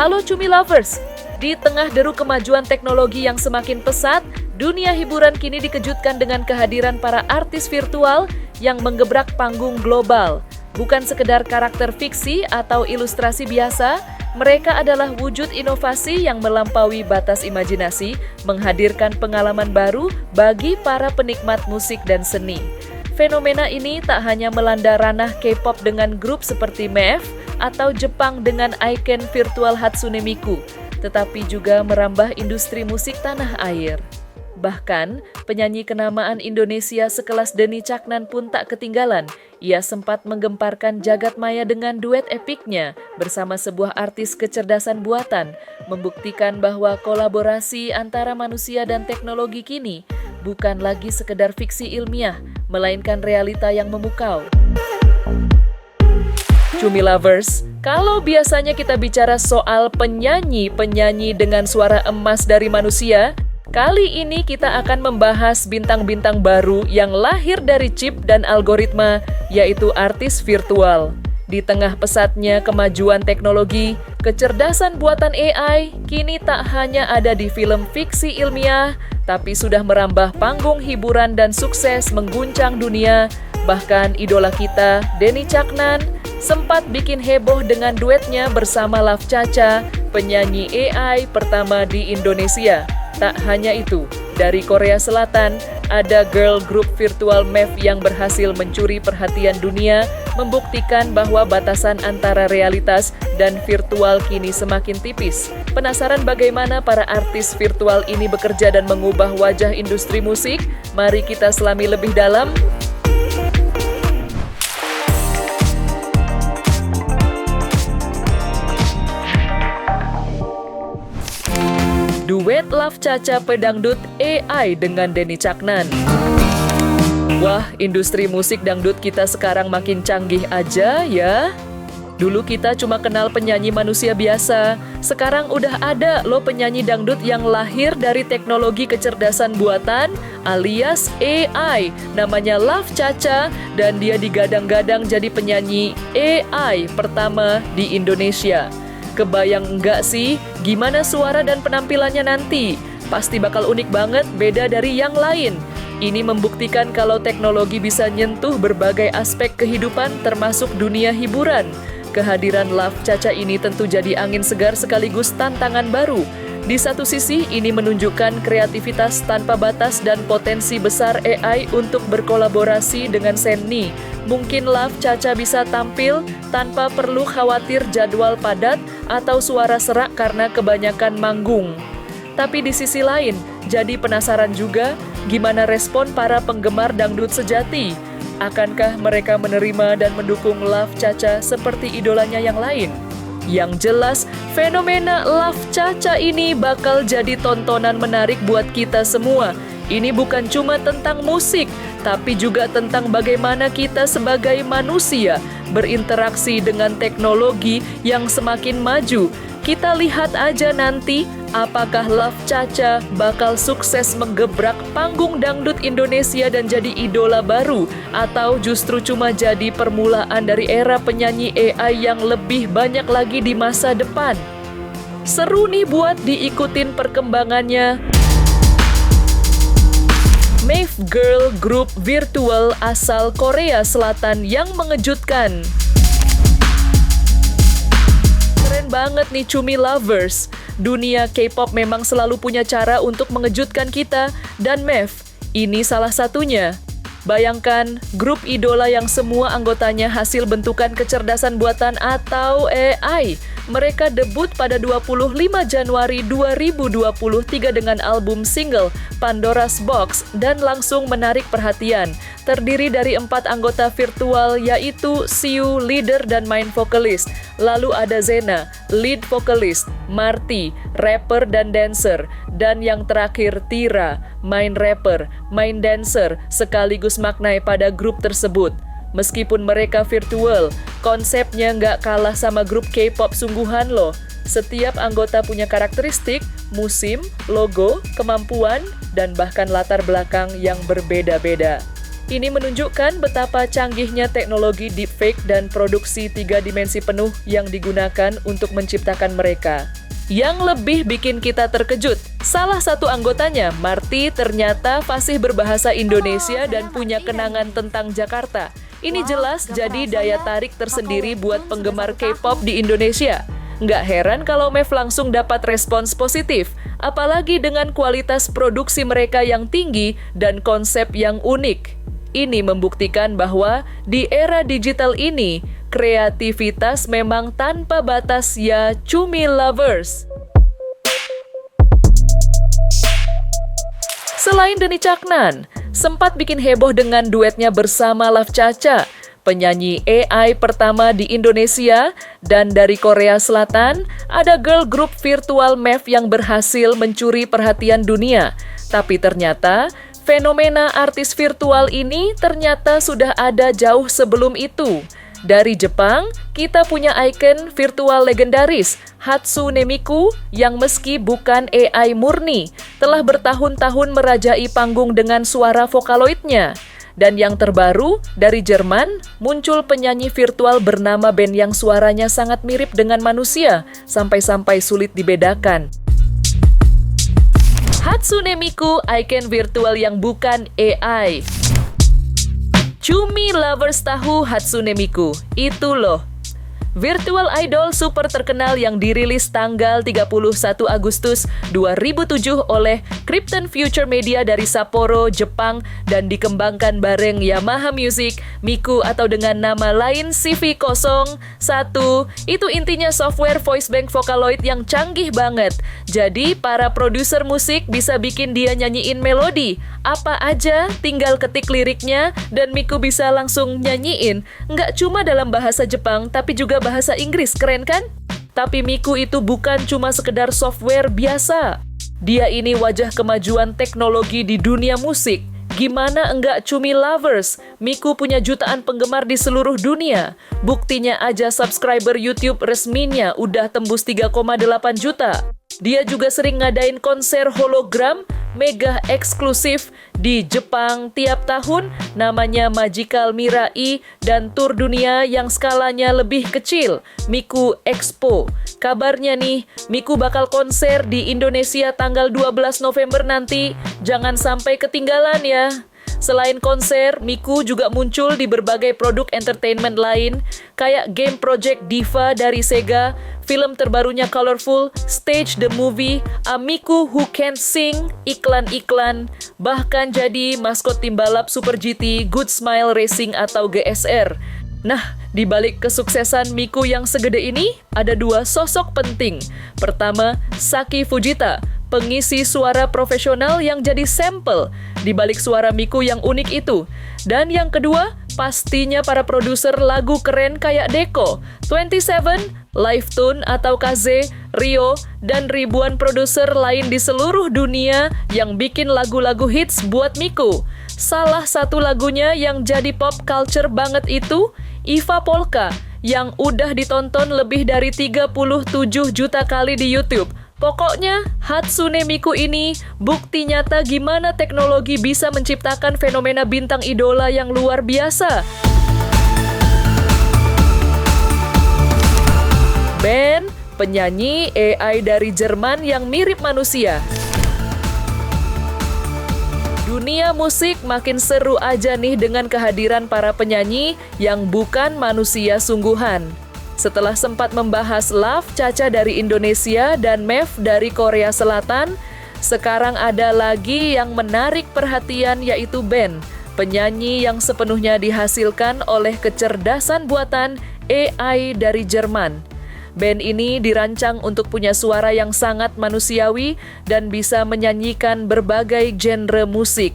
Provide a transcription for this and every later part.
Halo Cumi Lovers, di tengah deru kemajuan teknologi yang semakin pesat, dunia hiburan kini dikejutkan dengan kehadiran para artis virtual yang menggebrak panggung global. Bukan sekedar karakter fiksi atau ilustrasi biasa, mereka adalah wujud inovasi yang melampaui batas imajinasi, menghadirkan pengalaman baru bagi para penikmat musik dan seni. Fenomena ini tak hanya melanda ranah K-pop dengan grup seperti MEF atau Jepang dengan ikon virtual Hatsune Miku, tetapi juga merambah industri musik tanah air. Bahkan, penyanyi kenamaan Indonesia sekelas Denny Caknan pun tak ketinggalan. Ia sempat menggemparkan jagat maya dengan duet epiknya bersama sebuah artis kecerdasan buatan, membuktikan bahwa kolaborasi antara manusia dan teknologi kini bukan lagi sekedar fiksi ilmiah, melainkan realita yang memukau. Cumi Lovers, kalau biasanya kita bicara soal penyanyi dengan suara emas dari manusia, kali ini kita akan membahas bintang-bintang baru yang lahir dari chip dan algoritma, yaitu artis virtual. Di tengah pesatnya kemajuan teknologi, kecerdasan buatan AI kini tak hanya ada di film fiksi ilmiah, tapi sudah merambah panggung hiburan dan sukses mengguncang dunia. Bahkan idola kita, Denny Caknan, sempat bikin heboh dengan duetnya bersama Love Caca, penyanyi AI pertama di Indonesia. Tak hanya itu, dari Korea Selatan, ada girl group virtual MEF yang berhasil mencuri perhatian dunia, membuktikan bahwa batasan antara realitas dan virtual kini semakin tipis. Penasaran bagaimana para artis virtual ini bekerja dan mengubah wajah industri musik? Mari kita selami lebih dalam. Duet Love Caca pedangdut AI dengan Denny Caknan. Wah, industri musik dangdut kita sekarang makin canggih aja ya. Dulu kita cuma kenal penyanyi manusia biasa, sekarang udah ada loh penyanyi dangdut yang lahir dari teknologi kecerdasan buatan alias AI. Namanya Love Caca dan dia digadang-gadang jadi penyanyi AI pertama di Indonesia. Kebayang enggak sih gimana suara dan penampilannya nanti? Pasti bakal unik banget, beda dari yang lain. Ini membuktikan kalau teknologi bisa nyentuh berbagai aspek kehidupan termasuk dunia hiburan. Kehadiran Love Caca ini tentu jadi angin segar sekaligus tantangan baru. Di satu sisi, ini menunjukkan kreativitas tanpa batas dan potensi besar AI untuk berkolaborasi dengan seni. Mungkin Love Caca bisa tampil tanpa perlu khawatir jadwal padat atau suara serak karena kebanyakan manggung. Tapi di sisi lain, jadi penasaran juga gimana respon para penggemar dangdut sejati. Akankah mereka menerima dan mendukung Love Caca seperti idolanya yang lain? Yang jelas, fenomena Love Caca ini bakal jadi tontonan menarik buat kita semua. Ini bukan cuma tentang musik, tapi juga tentang bagaimana kita sebagai manusia berinteraksi dengan teknologi yang semakin maju. Kita lihat aja nanti apakah Love Caca bakal sukses menggebrak panggung dangdut Indonesia dan jadi idola baru, atau justru cuma jadi permulaan dari era penyanyi AI yang lebih banyak lagi di masa depan. Seru nih buat diikutin perkembangannya. MEF girl group virtual asal Korea Selatan yang mengejutkan. Keren banget nih Cumi Lovers. Dunia K-pop memang selalu punya cara untuk mengejutkan kita, dan MEF ini salah satunya. Bayangkan grup idola yang semua anggotanya hasil bentukan kecerdasan buatan atau AI. Mereka debut pada 25 Januari 2023 dengan album single Pandora's Box dan langsung menarik perhatian. Terdiri dari 4 anggota virtual yaitu Siu, leader dan main vokalis. Lalu ada Zena, lead vokalis, Marty, rapper dan dancer, dan yang terakhir Tira, main rapper, main dancer, sekaligus maknai pada grup tersebut. Meskipun mereka virtual, konsepnya nggak kalah sama grup K-pop sungguhan loh. Setiap anggota punya karakteristik, musim, logo, kemampuan, dan bahkan latar belakang yang berbeda-beda. Ini menunjukkan betapa canggihnya teknologi deepfake dan produksi 3 dimensi penuh yang digunakan untuk menciptakan mereka. Yang lebih bikin kita terkejut, salah satu anggotanya, Marty, ternyata fasih berbahasa Indonesia dan punya kenangan tentang Jakarta. Ini jelas jadi daya tarik tersendiri buat penggemar K-pop di Indonesia. Nggak heran kalau Mev langsung dapat respons positif, apalagi dengan kualitas produksi mereka yang tinggi dan konsep yang unik. Ini membuktikan bahwa di era digital ini, kreativitas memang tanpa batas ya Cumi Lovers. Selain Denny Caknan, sempat bikin heboh dengan duetnya bersama Love Caca, penyanyi AI pertama di Indonesia, dan dari Korea Selatan, ada girl group virtual Mev yang berhasil mencuri perhatian dunia. Tapi ternyata, fenomena artis virtual ini ternyata sudah ada jauh sebelum itu. Dari Jepang, kita punya ikon virtual legendaris, Hatsune Miku, yang meski bukan AI murni, telah bertahun-tahun merajai panggung dengan suara vokaloidnya. Dan yang terbaru, dari Jerman, muncul penyanyi virtual bernama Ben yang suaranya sangat mirip dengan manusia, sampai-sampai sulit dibedakan. Hatsune Miku, ikon virtual yang bukan AI. Cumi Lovers tahu Hatsune Miku, itu loh. Virtual idol super terkenal yang dirilis tanggal 31 Agustus 2007 oleh Krypton Future Media dari Sapporo, Jepang, dan dikembangkan bareng Yamaha Music, Miku atau dengan nama lain CV01. Itu intinya software voice bank Vocaloid yang canggih banget. Jadi para produser musik bisa bikin dia nyanyiin melodi. Apa aja, tinggal ketik liriknya dan Miku bisa langsung nyanyiin. Nggak cuma dalam bahasa Jepang, tapi juga bahasa Inggris, keren kan? Tapi Miku itu bukan cuma sekedar software biasa. Dia ini wajah kemajuan teknologi di dunia musik. Gimana enggak Cumi Lovers? Miku punya jutaan penggemar di seluruh dunia. Buktinya aja subscriber YouTube resminya udah tembus 3,8 juta. Dia juga sering ngadain konser hologram mega eksklusif di Jepang tiap tahun, namanya Magical Mirai, dan tur dunia yang skalanya lebih kecil, Miku Expo. Kabarnya nih, Miku bakal konser di Indonesia tanggal 12 November nanti. Jangan sampai ketinggalan ya. Selain konser, Miku juga muncul di berbagai produk entertainment lain, kayak game project Diva dari Sega, film terbarunya Colorful, Stage the Movie, A Miku Who Can't Sing, iklan-iklan, bahkan jadi maskot tim balap Super GT, Good Smile Racing atau GSR. Nah, di balik kesuksesan Miku yang segede ini, ada dua sosok penting. Pertama, Saki Fujita, pengisi suara profesional yang jadi sampel di balik suara Miku yang unik itu. Dan yang kedua, pastinya para produser lagu keren kayak Deco, 27, Livetune atau Kaze, Rio, dan ribuan produser lain di seluruh dunia yang bikin lagu-lagu hits buat Miku. Salah satu lagunya yang jadi pop culture banget itu Iva Polka, yang udah ditonton lebih dari 37 juta kali di YouTube. Pokoknya, Hatsune Miku ini bukti nyata gimana teknologi bisa menciptakan fenomena bintang idola yang luar biasa. Ben, penyanyi AI dari Jerman yang mirip manusia. Dunia musik makin seru aja nih dengan kehadiran para penyanyi yang bukan manusia sungguhan. Setelah sempat membahas Love Caca dari Indonesia dan Mev dari Korea Selatan, sekarang ada lagi yang menarik perhatian yaitu Ben, penyanyi yang sepenuhnya dihasilkan oleh kecerdasan buatan AI dari Jerman. Band ini dirancang untuk punya suara yang sangat manusiawi dan bisa menyanyikan berbagai genre musik.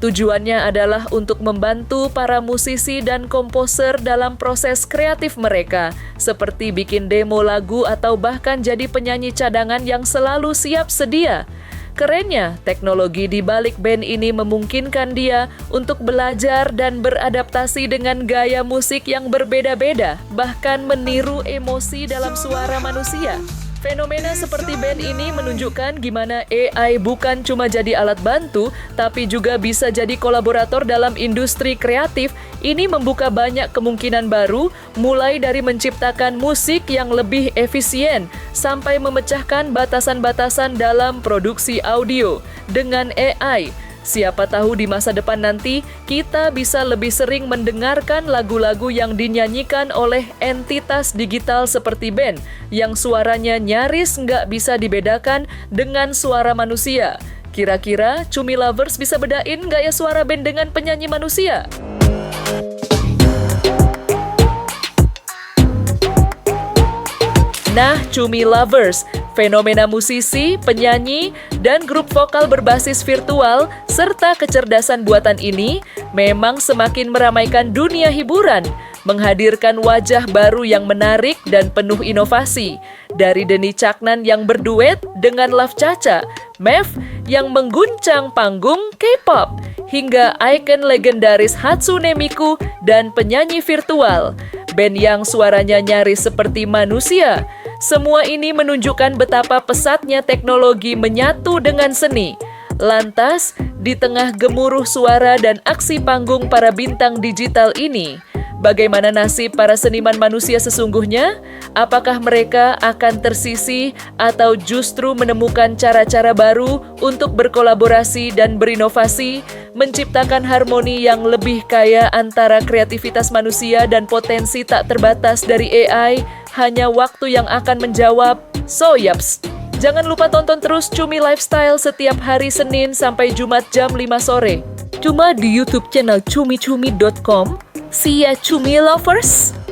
Tujuannya adalah untuk membantu para musisi dan komposer dalam proses kreatif mereka, seperti bikin demo lagu atau bahkan jadi penyanyi cadangan yang selalu siap sedia. Kerennya, teknologi di balik band ini memungkinkan dia untuk belajar dan beradaptasi dengan gaya musik yang berbeda-beda, bahkan meniru emosi dalam suara manusia. Fenomena seperti band ini menunjukkan gimana AI bukan cuma jadi alat bantu, tapi juga bisa jadi kolaborator dalam industri kreatif. Ini membuka banyak kemungkinan baru, mulai dari menciptakan musik yang lebih efisien, sampai memecahkan batasan-batasan dalam produksi audio. Dengan AI, siapa tahu di masa depan nanti kita bisa lebih sering mendengarkan lagu-lagu yang dinyanyikan oleh entitas digital seperti band yang suaranya nyaris nggak bisa dibedakan dengan suara manusia. Kira-kira Cumi Lovers bisa bedain nggak ya suara band dengan penyanyi manusia? Nah, Cumi Lovers, fenomena musisi, penyanyi, dan grup vokal berbasis virtual, serta kecerdasan buatan ini memang semakin meramaikan dunia hiburan, menghadirkan wajah baru yang menarik dan penuh inovasi. Dari Denny Caknan yang berduet dengan Love Caca, Mev yang mengguncang panggung K-pop, hingga ikon legendaris Hatsune Miku dan penyanyi virtual, band yang suaranya nyaris seperti manusia. Semua ini menunjukkan betapa pesatnya teknologi menyatu dengan seni. Lantas, di tengah gemuruh suara dan aksi panggung para bintang digital ini, bagaimana nasib para seniman manusia sesungguhnya? Apakah mereka akan tersisih atau justru menemukan cara-cara baru untuk berkolaborasi dan berinovasi, menciptakan harmoni yang lebih kaya antara kreativitas manusia dan potensi tak terbatas dari AI? Hanya waktu yang akan menjawab. So yaps, jangan lupa tonton terus Cumi Lifestyle setiap hari Senin sampai Jumat jam 5 sore. Cuma di YouTube channel cumicumi.com. See ya Cumi Lovers!